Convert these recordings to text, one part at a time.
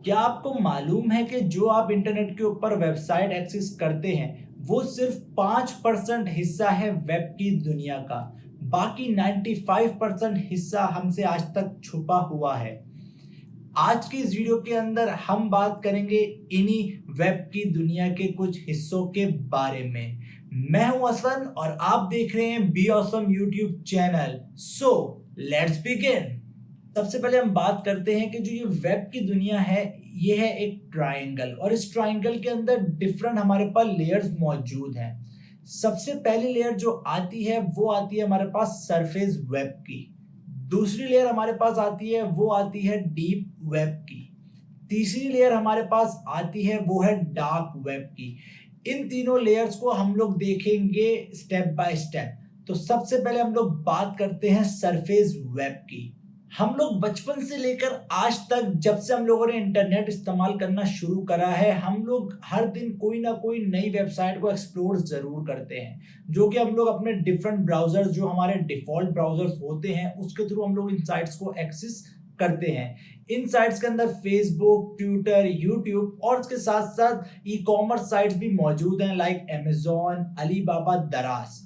क्या आपको मालूम है कि जो आप इंटरनेट के ऊपर वेबसाइट एक्सेस करते हैं वो सिर्फ 5% हिस्सा है वेब की दुनिया का। बाकी 95% हिस्सा हमसे आज तक छुपा हुआ है। आज की इस वीडियो के अंदर हम बात करेंगे इन्हीं वेब की दुनिया के कुछ हिस्सों के बारे में। मैं हूं हसन और आप देख रहे हैं be awesome YouTube channel. So let's begin. सबसे पहले हम बात करते हैं कि जो ये वेब की दुनिया है ये है एक ट्रायंगल और इस ट्रायंगल के अंदर डिफरेंट हमारे पास लेयर्स मौजूद हैं। सबसे पहली लेयर जो आती है वो आती है हमारे पास सरफेस वेब की। दूसरी लेयर हमारे पास आती है वो आती है डीप वेब की। तीसरी लेयर हमारे पास आती है वो है डार्क वेब की। इन तीनों लेयर्स को हम लोग देखेंगे स्टेप बाय स्टेप। तो सबसे पहले हम लोग बात करते हैं सरफेस वेब की। हम लोग बचपन से लेकर आज तक जब से हम लोगों ने इंटरनेट इस्तेमाल करना शुरू करा है हम लोग हर दिन कोई ना कोई नई वेबसाइट को एक्सप्लोर जरूर करते हैं, जो कि हम लोग अपने डिफरेंट ब्राउजर्स जो हमारे डिफॉल्ट ब्राउजर्स होते हैं उसके थ्रू हम लोग इन साइट्स को एक्सेस करते हैं। इन साइट्स के अंदर फेसबुक, ट्विटर, यूट्यूब और उसके साथ साथ ई कॉमर्स साइट्स भी मौजूद हैं लाइक अमेजोन, अलीबाबा, दराज।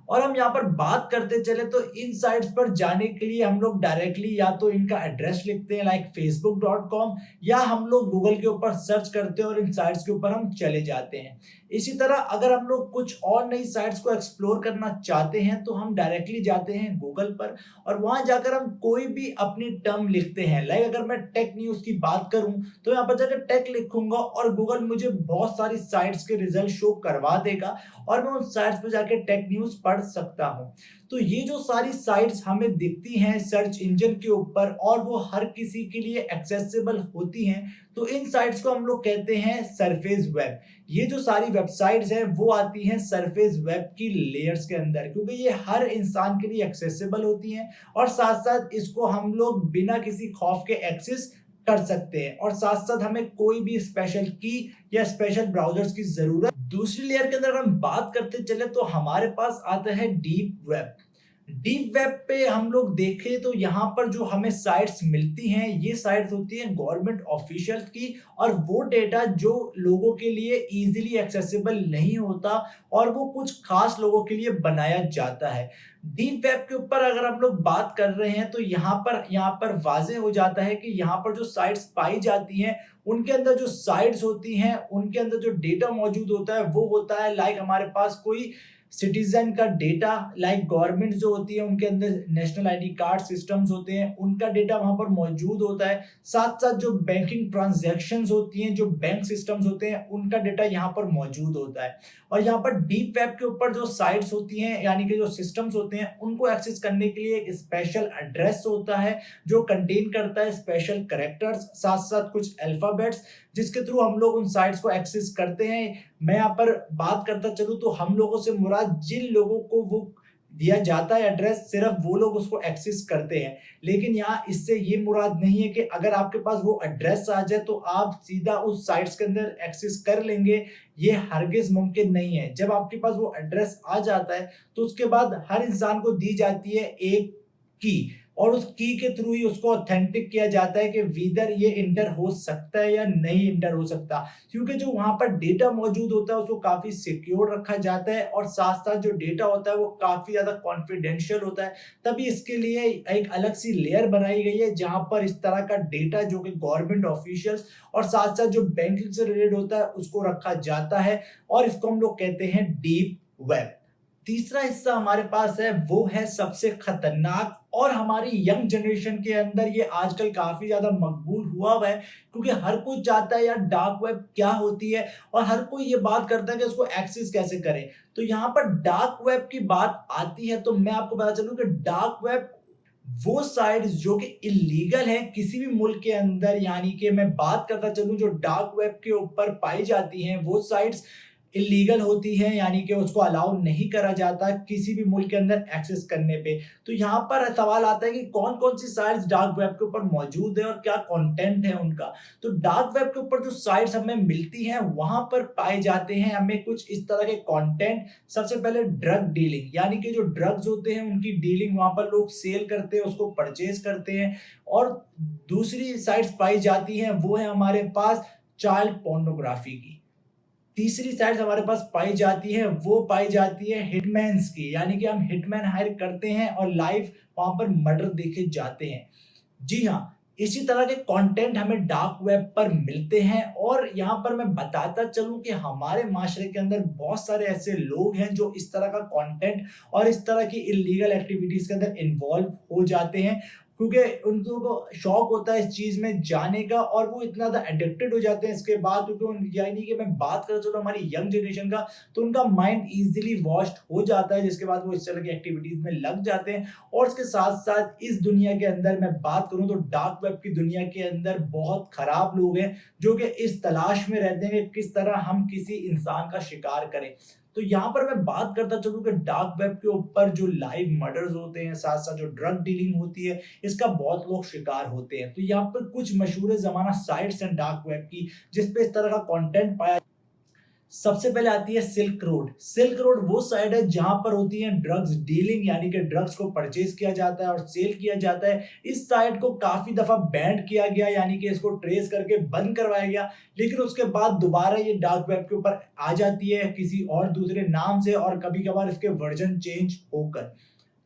और हम यहाँ पर बात करते चले तो इन साइट्स पर जाने के लिए हम लोग डायरेक्टली या तो इनका एड्रेस लिखते हैं लाइक facebook.com, या हम लोग गूगल के ऊपर सर्च करते हैं और इन साइट्स के ऊपर हम चले जाते हैं। इसी तरह अगर हम लोग कुछ और नई साइट्स को एक्सप्लोर करना चाहते हैं तो हम डायरेक्टली जाते हैं गूगल पर और वहां जाकर हम कोई भी अपनी टर्म लिखते हैं। लाइक अगर मैं टेक न्यूज की बात करूं तो यहाँ पर जाकर टेक लिखूंगा और गूगल मुझे बहुत सारी साइट्स के रिजल्ट शो करवा देगा और मैं उन साइट्स पर जाके टेक न्यूज पढ़ सकता हूँ। तो ये जो सारी साइट्स हमें दिखती हैं सर्च इंजन के ऊपर और वो हर किसी के लिए एक्सेसिबल होती हैं, तो इन साइट्स को हम लोग कहते हैं सरफेस वेब। ये जो सारी वेबसाइट्स हैं वो आती हैं सरफेस वेब की लेयर्स के अंदर, क्योंकि ये हर इंसान के लिए एक्सेसिबल होती हैं और साथ साथ इसको हम लोग बिना किसी खौफ के एक्सेस कर सकते हैं और साथ साथ हमें कोई भी स्पेशल की या स्पेशल ब्राउजर्स की जरूरत। दूसरी लेयर के अंदर हम बात करते चले तो हमारे पास आता है डीप वेब। डीप वेब पे हम लोग देखें तो यहाँ पर जो हमें साइट्स मिलती हैं ये साइट्स होती हैं गवर्नमेंट ऑफिशियल्स की और वो डेटा जो लोगों के लिए इजीली एक्सेसिबल नहीं होता और वो कुछ खास लोगों के लिए बनाया जाता है। डीप वेब के ऊपर अगर हम लोग बात कर रहे हैं तो यहाँ पर वाजे हो जाता है कि यहाँ पर जो साइट्स पाई जाती हैं उनके अंदर जो साइट्स होती हैं उनके अंदर जो डेटा मौजूद होता है वो होता है लाइक हमारे पास कोई सिटीजन का डेटा, लाइक गवर्नमेंट जो होती है उनके अंदर नेशनल आईडी कार्ड सिस्टम्स होते हैं उनका डेटा वहां पर मौजूद होता है। साथ साथ जो बैंकिंग ट्रांजैक्शंस होती हैं, जो बैंक सिस्टम्स होते हैं उनका डेटा यहाँ पर मौजूद होता है। और यहाँ पर डीप वेब के ऊपर जो साइट्स होती हैं यानी कि जो सिस्टम्स होते हैं उनको एक्सेस करने के लिए एक स्पेशल एड्रेस होता है जो कंटेन करता है स्पेशल कैरेक्टर्स, साथ साथ कुछ अल्फाबेट्स, जिसके थ्रू हम लोग उन साइट्स को एक्सेस करते हैं। मैं यहाँ पर बात करता चलूँ तो हम लोगों से मुराद जिन लोगों को वो दिया जाता है एड्रेस सिर्फ वो लोग उसको एक्सेस करते हैं, लेकिन यहाँ इससे ये मुराद नहीं है कि अगर आपके पास वो एड्रेस आ जाए तो आप सीधा उस साइट्स के अंदर एक्सेस कर लेंगे। ये हरगिज मुमकिन नहीं है। जब आपके पास वो एड्रेस आ जाता है तो उसके बाद हर इंसान को दी जाती है एक की और उस की के थ्रू ही उसको ऑथेंटिक किया जाता है कि वीदर ये इंटर हो सकता है या नहीं इंटर हो सकता, क्योंकि जो वहां पर डेटा मौजूद होता है उसको काफी सिक्योर रखा जाता है और साथ साथ जो डेटा होता है वो काफी ज्यादा कॉन्फिडेंशियल होता है। तभी इसके लिए एक अलग सी लेयर बनाई गई है जहां पर इस तरह का डेटा जो कि गवर्नमेंट ऑफिशियल्स और साथ साथ जो बैंकिंग से रिलेटेड होता है उसको रखा जाता है और इसको हम लोग कहते हैं डीप वेब। तीसरा हिस्सा हमारे पास है वो है सबसे खतरनाक और हमारी यंग जनरेशन के अंदर ये आजकल काफी ज्यादा मकबूल हुआ है, क्योंकि हर कोई चाहता है यार डार्क वेब क्या होती है और हर कोई ये बात करता है कि उसको एक्सेस कैसे करें। तो यहाँ पर डार्क वेब की बात आती है तो मैं आपको बता चलूं कि डार्क वेब वो साइट्स जो कि इलीगल है किसी भी मुल्क के अंदर, यानी कि मैं बात करता चलूं जो डार्क वेब के ऊपर पाई जाती हैं वो साइट्स इलीगल होती है, यानी कि उसको अलाउ नहीं करा जाता किसी भी मुल्क के अंदर एक्सेस करने पे। तो यहाँ पर सवाल आता है कि कौन कौन सी साइट्स डार्क वेब के ऊपर मौजूद है और क्या कंटेंट है उनका। तो डार्क वेब के ऊपर जो साइट्स हमें मिलती हैं वहां पर पाए जाते हैं हमें कुछ इस तरह के कंटेंट। सबसे पहले ड्रग डीलिंग, यानी कि जो ड्रग्स होते हैं उनकी डीलिंग वहां पर लोग सेल करते हैं, उसको परचेज करते हैं। और दूसरी साइट्स पाई जाती हैं वो है हमारे पास चाइल्ड पोर्नोग्राफी की। तीसरी साइड हमारे पास पाई जाती है वो पाई जाती है हिटमैन्स की, यानी कि हम हिटमैन हायर करते हैं और लाइव वहां पर मर्डर देखे जाते हैं। जी हाँ, इसी तरह के कंटेंट हमें डार्क वेब पर मिलते हैं। और यहाँ पर मैं बताता चलूं कि हमारे माशरे के अंदर बहुत सारे ऐसे लोग हैं जो इस तरह का कंटेंट और इस तरह की इलीगल एक्टिविटीज के अंदर इन्वॉल्व हो जाते हैं, क्योंकि उनको शौक होता है इस चीज में जाने का और वो इतना ज्यादा एडिक्टेड हो जाते हैं इसके बाद। क्योंकि यानी कि मैं बात कर चलो हमारी यंग जनरेशन का, तो उनका माइंड इजीली वॉश्ड हो जाता है, जिसके बाद वो इस तरह की एक्टिविटीज में लग जाते हैं। और इसके साथ साथ इस दुनिया के अंदर मैं बात करूं तो डार्क वेब की दुनिया के अंदर बहुत खराब लोग हैं जो कि इस तलाश में रहते हैं कि किस तरह हम किसी इंसान का शिकार करें। तो यहाँ पर मैं बात करता चलूं कि डार्क वेब के ऊपर जो लाइव मर्डर्स होते हैं, साथ साथ जो ड्रग डीलिंग होती है, इसका बहुत लोग शिकार होते हैं। तो यहाँ पर कुछ मशहूर जमाना साइट्स हैं डार्क वेब की जिसपे इस तरह का कंटेंट पाया। सबसे पहले आती है सिल्क रोड। सिल्क रोड वो साइट है जहां पर होती है ड्रग्स डीलिंग, यानी कि ड्रग्स को परचेज किया जाता है और सेल किया जाता है। इस साइट को काफी दफा बैंड किया गया, यानी कि इसको ट्रेस करके बंद करवाया गया, लेकिन उसके बाद दोबारा ये डार्क वेब के ऊपर आ जाती है किसी और दूसरे नाम से और कभी कभार इसके वर्जन चेंज होकर।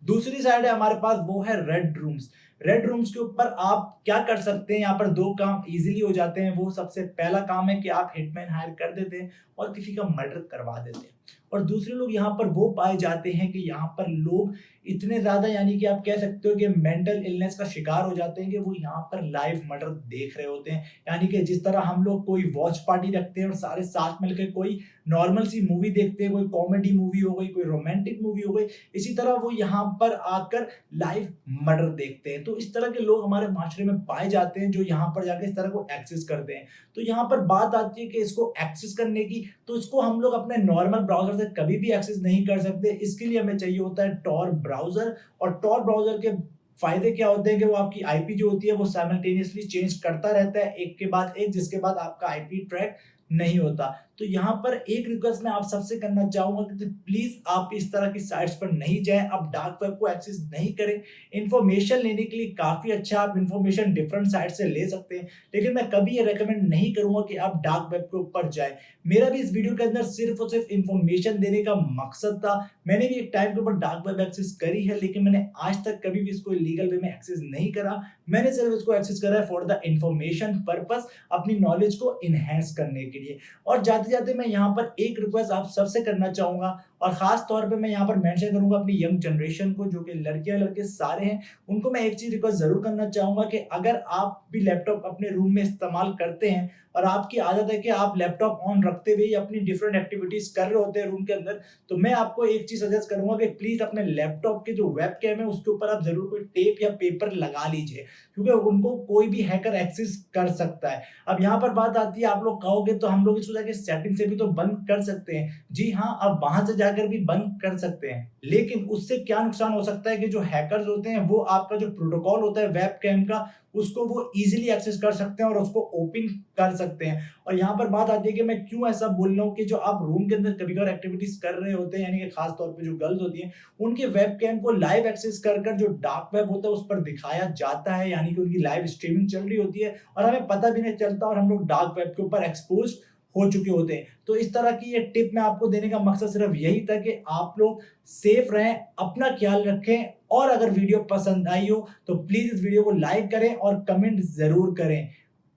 दूसरी साइड है हमारे पास वो है रेड रूम्स। रेड रूम्स के ऊपर आप क्या कर सकते हैं, यहाँ पर दो काम इजीली हो जाते हैं। वो सबसे पहला काम है कि आप हिटमैन हायर कर देते हैं और किसी का मर्डर करवा देते हैं। और दूसरे लोग यहाँ पर वो पाए जाते हैं कि यहाँ पर लोग इतने ज्यादा, यानी कि आप कह सकते हो कि मेंटल इलनेस का शिकार हो जाते हैं कि वो यहाँ पर लाइव मर्डर देख रहे होते हैं। यानी कि जिस तरह हम लोग कोई वॉच पार्टी रखते हैं और सारे साथ मिलकर कोई नॉर्मल सी मूवी देखते हैं, कोई कॉमेडी मूवी हो गई, कोई रोमांटिक मूवी हो गई, इसी तरह वो यहाँ पर आकर लाइव मर्डर देखते हैं। तो इस तरह के लोग हमारे माशरे में पाए जाते हैं जो यहाँ पर जाकर इस तरह को एक्सेस करते हैं। तो यहाँ पर बात आती है कि इसको एक्सेस करने की, तो इसको हम लोग अपने नॉर्मल ब्राउजर से कभी भी एक्सेस नहीं कर सकते। इसके लिए हमें चाहिए होता है टॉर ब्राउजर। और टॉर ब्राउजर के फायदे क्या होते हैं कि वो आपकी आईपी जो होती है वो साइमल्टेनियसली चेंज करता रहता है एक के बाद एक, जिसके बाद आपका आईपी ट्रैक नहीं होता। तो यहाँ पर एक रिक्वेस्ट मैं आप सबसे करना चाहूंगा कि प्लीज आप इस तरह की साइट्स पर नहीं जाएं, आप डार्क वेब को एक्सेस नहीं करें। इंफॉर्मेशन लेने के लिए काफी अच्छा, आप इंफॉर्मेशन डिफरेंट साइट से ले सकते हैं, लेकिन मैं कभी ये रेकमेंड नहीं करूंगा कि आप डार्क वेब के ऊपर जाएं। मेरा भी इस वीडियो के अंदर सिर्फ और सिर्फ इंफॉर्मेशन देने का मकसद था। मैंने भी एक टाइम के ऊपर डार्क वेब एक्सेस करी है, लेकिन मैंने आज तक कभी भी इसको लीगल वे में एक्सेस नहीं करा। मैंने सिर्फ इसको एक्सेस करा है फॉर द इंफॉर्मेशन पर्पस, अपनी नॉलेज को इनहेंस करने के लिए। और जाते जाते मैं यहाँ पर एक रिक्वेस्ट आप सबसे करना चाहूंगा, और खास तौर पे मैं यहाँ पर मेंशन करूंगा अपनी यंग जनरेशन को, जो कि लड़कियां लड़के सारे हैं, उनको मैं एक चीज रिक्वेस्ट जरूर करना चाहूंगा कि अगर आप भी लैपटॉप अपने रूम में इस्तेमाल करते हैं और आपकी आदत है कि आप लैपटॉप ऑन रखते हुए अपनी डिफरेंट एक्टिविटीज कर रहे होते हैं रूम के अंदर, तो मैं आपको एक चीज सजेस्ट करूंगा कि प्लीज अपने लैपटॉप के जो वेब कैम है उसके ऊपर आप जरूर कोई टेप या पेपर लगा लीजिए, क्योंकि उनको कोई भी हैकर एक्सेस कर सकता है। अब यहाँ पर बात आती है, आप लोग कहोगे तो हम लोग इसको जाके सेटिंग से भी तो बंद कर सकते हैं। जी हाँ, आप वहां से जाकर भी बंद कर सकते हैं, लेकिन उससे क्या नुकसान हो सकता है कि जो हैकर्स होते हैं वो आपका जो प्रोटोकॉल होता है वेब कैम का, उसको वो इजीली एक्सेस कर सकते हैं और उसको ओपन कर सकते हैं। और यहाँ पर बात आती है कि मैं क्यों ऐसा बोल रहा हूँ कि जो आप रूम के अंदर कभी कभार एक्टिविटीज कर रहे होते हैं, यानी कि खास तौर पे जो गर्ल्स होती हैं, उनके वेब कैम को लाइव एक्सेस कर कर जो डार्क वेब होता है उस पर दिखाया जाता है, यानी कि उनकी लाइव स्ट्रीमिंग चल रही होती है और हमें पता भी नहीं चलता और हम लोग डार्क वेब के ऊपर एक्सपोज हो चुके होते हैं। तो इस तरह की ये टिप मैं आपको देने का मकसद सिर्फ यही था कि आप लोग सेफ रहें, अपना ख्याल रखें, और अगर वीडियो पसंद आई हो तो प्लीज इस वीडियो को लाइक करें और कमेंट जरूर करें।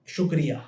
शुक्रिया।